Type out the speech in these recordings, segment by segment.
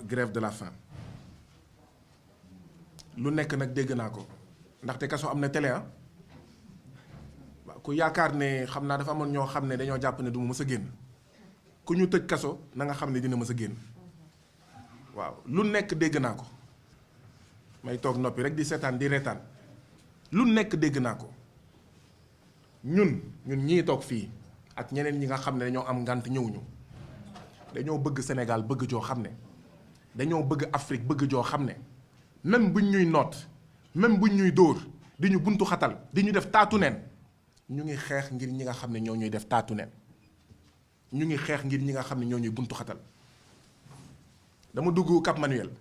grève de la faim lu nekk nag dégg naa ko ndaxte kaso am na télé ku yaakaar ne xam naa dafa amoon ñoo xam ne dañoo jàpp ne du ma mës a génn ku ñu tëj kaso na nga xam ne dina mës a génn waaw lu nekk dégg naa ko may toog noppi rek di seetaan di reetaan lu nekk dégg naa ko ñun ñii toog fii ak ñeneen ñi nga xam ne dañoo am ngànt ñëwuñu dañoo bëgg Sénégal bëgg joo xam ne dañoo bëgg Afrique bëgg joo xam ne même buñ ñuy noot même buñ ñuy dóor di ñu buntu xatal di ñu def taatu neen ñu ngi xeex ngir ñi nga xam ne ñoo ñuy def taatu neen ñu ngi xeex ngir ñi nga xam ne ñoo ñuy buntu xatal dama dugg Cap Manuel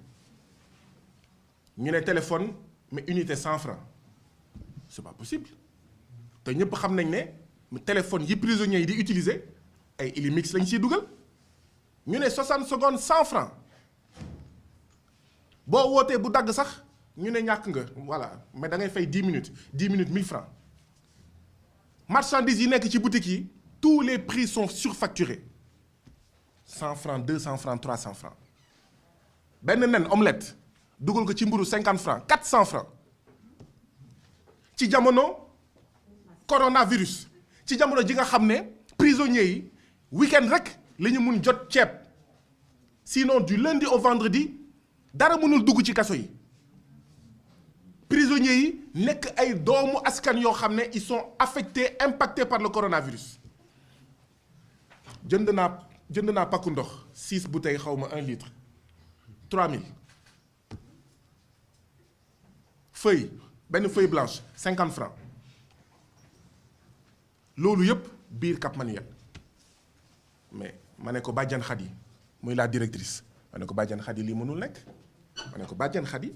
ñu ne téléphone mais unité 100 francs c'est pas possible te ñëpp xam nañ ne téléphone yi prisonniers yi di utiliser ay Illimix lañ ciy dugal ñu ne 60 secondes 100 francs boo wootee bu dagg sax ñu ne ñàkk nga voilà mais da ngay fay 10 minutes 1000 francs marchandises yi nekk ci boutique yi tous les prix sont surfacturés 100 francs 200 francs 300 francs benn nen omelette dugal ko ci mburu 50 francs 400 francs ci jamono coronavirus ci jamono ji nga xam ne prisonniers yi week-end rek la ñu mun jot ceeb sinon du lundi au vendredi dara mënul dugg ci kaso yi prisonniers yi nekk ay doomu askan yoo xam ne ils sont affectés impactés par le coronavirus jënd naa pakku ndox 6 bouteilles xaw ma 1 litre 3000 feuille benn feuille blanche 50 francs loolu yëpp biir Cap Manuel mais ma ne ko Badiane Khady muy la directrice ma ne ko Badiane Khady lii mënul nekk ma ne ko Badiane Khady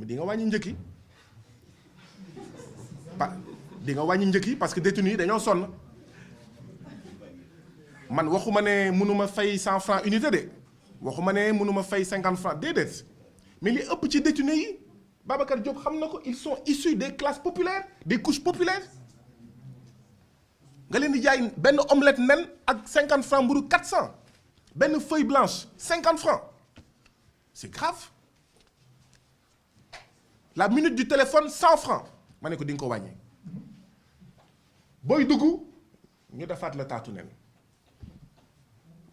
di nga wàññi njëkk yi di nga wàññi njëkk yi parce que détenus yi dañoo sonn man waxuma ne mënuma fay 100 francs unité de waxuma ne mënuma fay 50 francs déedéet mais li ëpp ci détenus yi Babacar Diop xam na ko ils sont issus des classes populaires des couches populaires nga leen di jaay benn omelette nen ak 50 francs mburu 400 benn feuille blanche 50 francs c'est grave la minute du téléphone 100 francs ma ne ko di nga ko wàññi booy dugg ñu defaat la taatu nen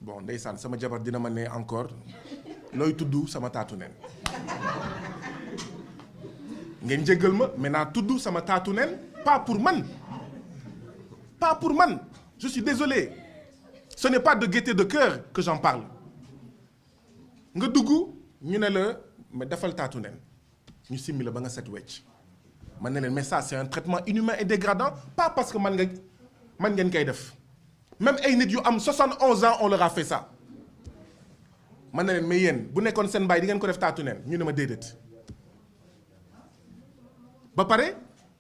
bon ndeysaan sama jabar dina ma ne encore looy tudd sama taatu nen ngeen jéggal ma maintenant tudd sama taatu nen pas pour man je suis désolé ce n'est pas de gaieté de cœur que j'en parle nga dugg ñu ne la ma defal taatu nen ñu simmi la ba nga set wecc man ne leen mais ça c'est un traitement inhumain et dégradant pas parce que man ngeen koy def même ay nit yu am 71 ans on leur a fait ça man ne leen mais yéen bu nekkoon seen baay di ngeen ko def taatu nen ñu ne ma déedéet ba pare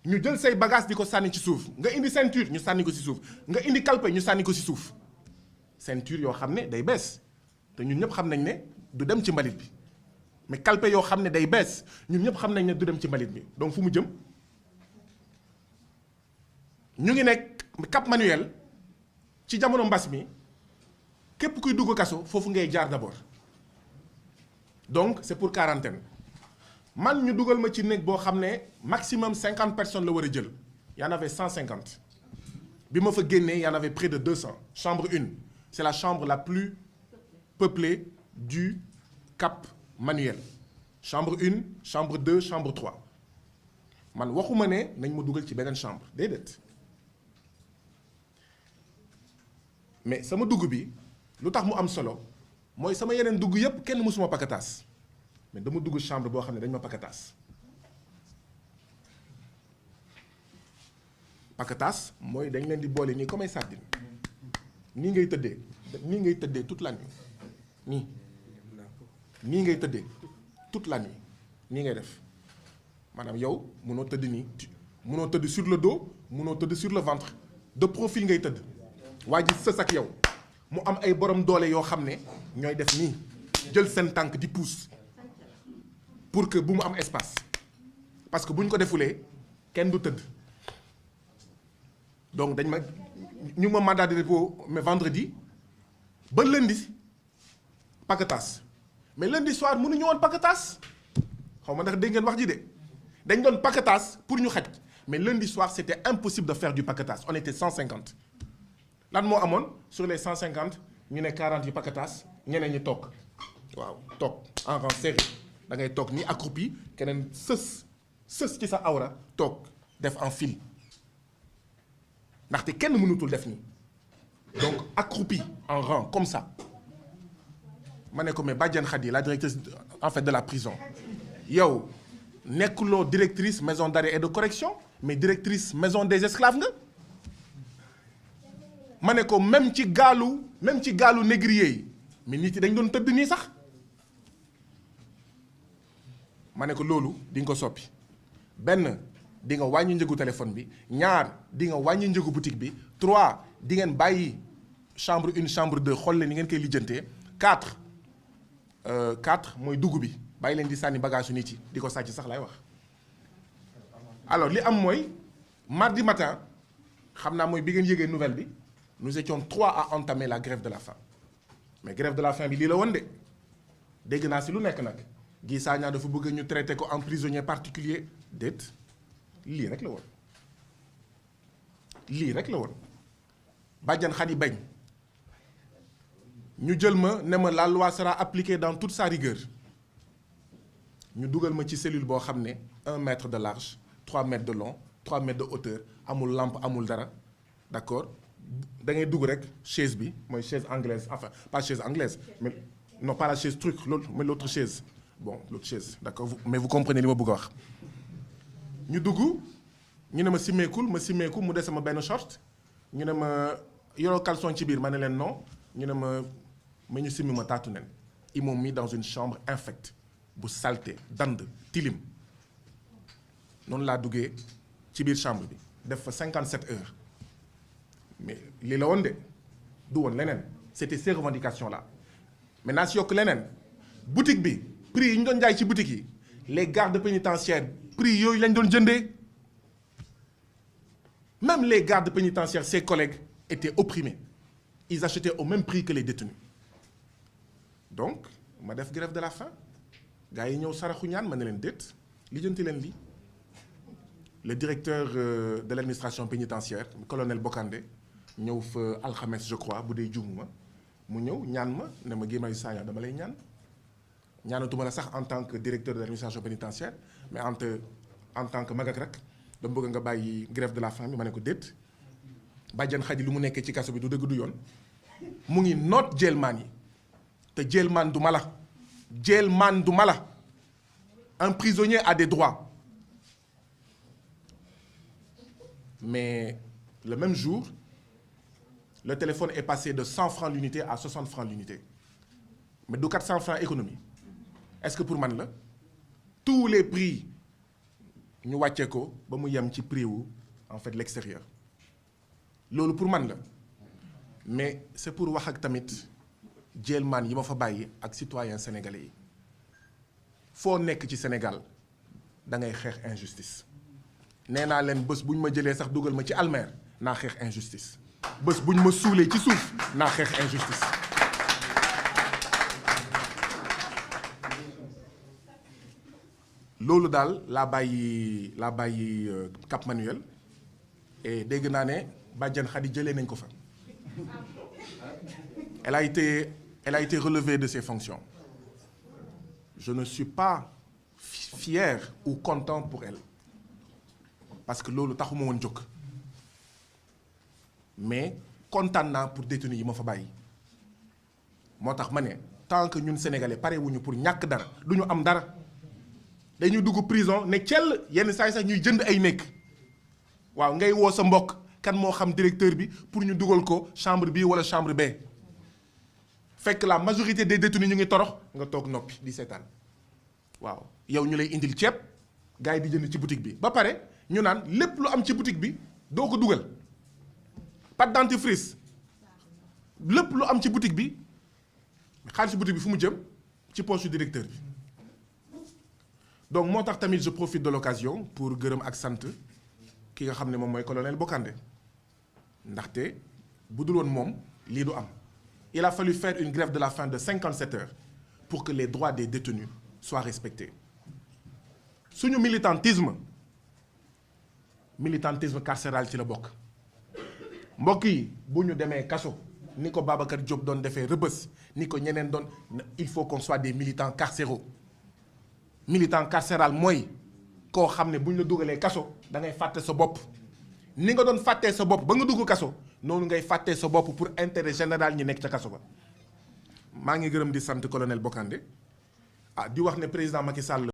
ñu jël say bagage di ko sànni ci suuf nga indi ceinture ñu sànni ko ci suuf nga indi calpe ñu sànni ko ci suuf ceinture yoo xam ne day bees te ñun ñëpp xam nañ ne du dem ci mbalit bi mais calpe yoo xam ne day bees ñun ñëpp xam nañ ne du dem ci mbalit bi donc fu mu jëm ñu ngi nekk Cap Manuel ci jamono mbas mi képp kuy dugg kaso foofu ngay jaar d'abord donc c'est pour quarantaine man ñu dugal ma ci néeg boo xam ne maximum 50 personnes la war a jël y en avait 150 bi ma fa génnee y en avait près de 200 chambre 1 c'est la chambre la plus peuplée du Cap Manuel chambre 1 chambre 2 chambre 3 man waxuma ne nañ ma dugal ci beneen chambre déedéet mais sama dugg bi lu tax mu am solo mooy sama yeneen dugg yépp kenn mësuma pakataas mais dama dugg chambre boo xam ne dañ ma pakataas pakataas mooy dañ leen di boole nii comme ay sardine nii ngay tëddee toute la nuit nii ngay tëddee toute la nuit nii ngay def maanaam yow mënoo tëdd nii mënoo tëdd sur le dos mënoo tëdd sur le ventre de profil ngay tëdd waa ji sës ak yow mu am ay borom doole yoo xam ne ñooy def nii jël seen tànk di pousse pour que bu mu am espace parce que bu ñu ko defulee kenn du tëdd donc dañ ma ñu ma mandat de dépôt mais vendredi ba lundi paquetage mais lundi soir mënuñu woon paquetage xaw ma ndax dégg ngeen wax ji de dañ doon paquetage pour ñu xaj mais lundi soir c'était impossible de faire du paquetage on était 150 lan moo amoon sur les 150 ñu ne 40 yi paquetage ñeneen ñi toog waaw toog en rang serré da ngay toog ni accroupi keneen sës ci sa awra toog def en file ndaxte kenn mënutul def nii donc accroupi en rang comme ça ma ne ko mais Badiane Khady la directrice en fait de la prison yow nekkuloo directrice maison d'arrêt et de correction mais directrice maison des esclaves nga ma ne ko même ci gaalu négrier yi mais nit yi dañ doon tëdd nii sax ma ne ko loolu di nga ko soppi benn di nga wàññi njëgu téléphone bi ñaar di nga wàññi njëgu boutique bi 3 di ngeen bàyyi chambre 1 chambre 2 xool leen ni ngeen koy lijjantee 4 mooy dugg bi bàyyi leen di sànni bagage su nit yi di ko sàcc sax laay wax. alors li am mooy mardi matin xam naa mooy bi ngeen yëgee nouvelle bi nous étions 3 à entamer la grève de la faim mais grève de la faim bi lii la woon de dégg naa si lu nekk nag Guy Sagna dafa bëgg ñu traité ko en prisonnier particulier déet lii rek la woon Badiane Khady bañ ñu jël ma ne ma la loi sera appliquée dans toute sa rigueur ñu dugal ma ci cellule boo xam ne 1 mètre de large 3 mètres de long 3 mètres de hauteur amul lampe amul dara d'accord da ngay dugg rek chaise bi mooy chaise anglaise enfin pas chaise anglaise mais non pas la chaise truc loolu mais l'autre chaise bon l'autre chaise d'accord mais vous comprenez li ma bëgg a wax ñu dugg ñu ne ma simmeekul ma simmeeku mu des sama benn short ñu ne ma yoroo caleçon ci biir ma ne leen non ñu ne ma ñu simmi ma taatu nen ils m'ont mis dans une chambre infecte bu saleté dand tilim noonu laa duggee ci biir chambre bi def fa 57 heures mais lii la woon de du woon leneen c'était ces revendications là maintenant si yokk leneen boutique bi prix yi ñu doon jaay ci boutique yi les gardes pénitentiaires prix yooyu lañ doon jëndee même les gardes pénitentiaires ses collègues étaient opprimés ils achetaient au même prix que les détenus donc ma def grève de la faim gars yi ñëw saraxu ñaan ma ne leen déet lijjanti leen lii le directeur de l'administration pénitentiaire colonel Bokandé ñëw fa alxames je crois bu dee jumuma mu ñëw ñaan ma ne ma Guy Marius Sagna dama lay ñaanatuma la sax en tant que directeur de l'administration pénitentiaire mais en tant que mag ak rek dama bëgg nga bàyyi grève de la faim bi ma ne ko déet Badiane Khady lu mu nekkee ci kaso bi du dëgg du yoon mu ngi noot jailman yi te jailman du mala un prisonnier a des droits mais le même jour le téléphone est passé de 100 francs l'unité à 60 francs l'unité mais du 400 francs économie est-ce que pour man la tous les prix ñu wàccee ko ba mu yem ci prix wu en fait l'extérieur loolu pour man la mais c'est pour wax ak tamit jailman yi ma fa bàyyi ak citoyens sénégalais yi foo nekk ci Sénégal da ngay xeex injustice nee naa leen bés bu ñu ma jëlee sax dugal ma ci almer naa xeex injustice bés bu ñu ma suulee ci suuf naa xeex injustice loolu daal laa bàyyi Cap Manuel et dégg naa ne Badiane Khady jëlee nañ ko fa elle a été relevée de ses fonctions je ne suis pas fier ou content pour elle parce que loolu taxuma woon jóg mais kontaan naa pour détenus yi ma fa bàyyi moo tax ma ne tant que ñun sénégalais pare wuñu pour ñàkk dara du ñu am dara dañuy dugg prison ne cell yenn saa yi sax ñuy jënd ay nekk waaw ngay woo sa mbokk kan moo xam directeur bi pour ñu dugal ko chambre bi wala chambre B fekk la majorité des détenus ñu ngi torox nga toog noppi di seetaan waaw yow ñu lay indil ceeb gars yi di jënd ci boutique bi ba pare ñu naan lépp lu am ci boutique bi doo ko dugal pâte dentifrice lépp lu am ci boutique bi xaalis boutique bi fu mu jëm ci poche du directeur bi donc moo tax tamit je profite de l'occasion pour gërëm ak sant ki nga xam ne moom mooy colonel Bokandé ndaxte bu dul woon moom lii du am il a fallu faire une grève de la faim de 57 heures pour que les droits des détenus soient respectés. Suñu militantisme carcéral ci la bokk mbokk yi bu ñu demee kaso ni ko Babacar Diop doon defee Rebeuss ni ko ñeneen doon il faut qu'on soit des militants carcéraux. Militant carcéral mooy koo xam ne bu ñu la dugalee kaso da ngay fàtte sa bopp ni nga doon fàttee sa bopp ba nga dugg kaso noonu ngay fàttee sa bopp pour intérêt général ñi nekk ca kaso ba. maa ngi gërëm di sant colonel Bokandé di wax ne président Macky Sall